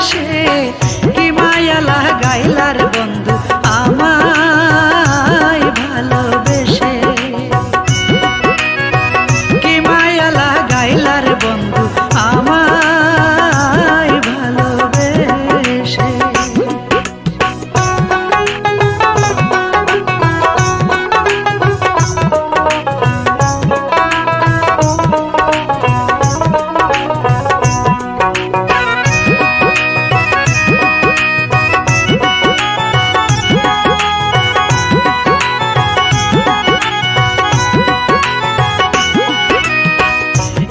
ভালোবেসে কি মায়া লাগাইলার বন্ধু আমায় ভালোবেসে, কি মায়া লাগাইলার বন্ধু আমায় ভালোবেসে।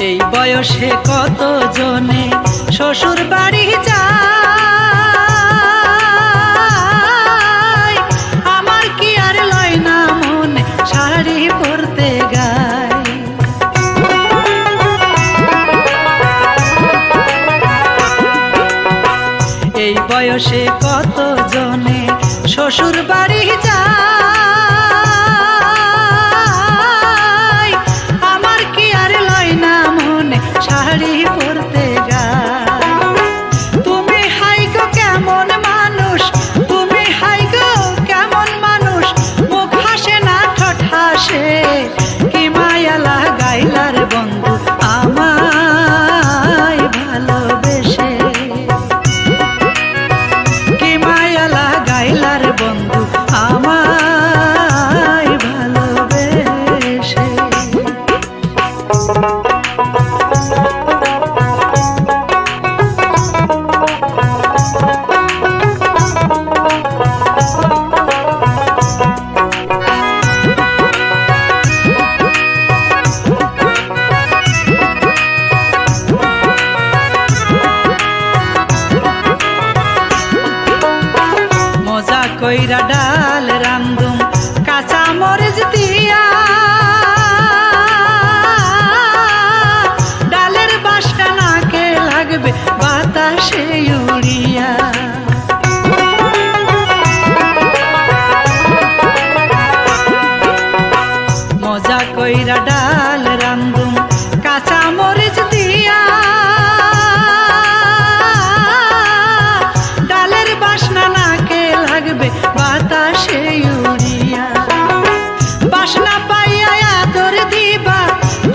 এই বয়সে কত জনে শ্বশুর বাড়ি যায়, আমার কি আর লয় না মনে শাড়ি পরতে গায়। এই বয়সে কত জনে শ্বশুর বাড়ি যায়, আমার কি আর লয় না মনে শাড়ি পরতে গায়। তুমি হাই গো কেমন মানুষ, তুমি হাই গো কেমন মানুষ, মুখ হাসে না ঠোঁট হাসে, কি মায়া লাগাইলার বন্ধু আমায় ভালোবেসে, কি মায়া লাগাইলার বন্ধু আমায় ভালোবেসে। মজা কইরা ডাল রান্ধুম কাঁচা মরিচ দিয়া, ডালের বাসটা নাকে লাগবে বাতাসে উড়িয়া। মজা কইরা ডাল রান্ধুম কাঁচা মরিচ দিয়া, ডালের বাসনা নাকে লাগবে বাতাসে উড়িয়া। বাসনা পাইয়া আদর দিবা,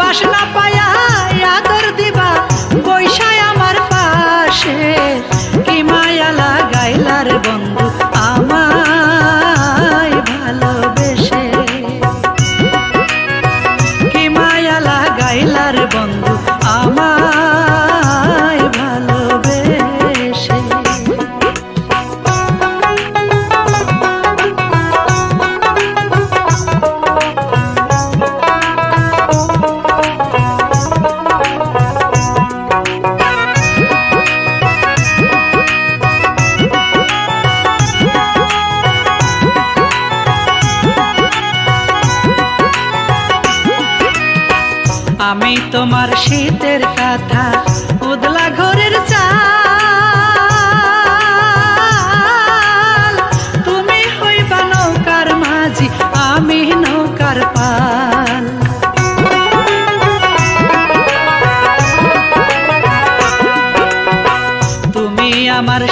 বাসনা পাইয়া আদর দিবা, বৈশায় আমার পাশে, কি মায়া লাগাইলার বন্ধু আমায় ভালোবেসে, কি মায়া লাগাইলার বন্ধু আমায় ভালোবেসে। আমি তোমার শীতের কাঁথা উদলা ঘরের চাল, তুমি হইবা নৌকার মাঝি আমি নৌকার পাল। তুমি আমার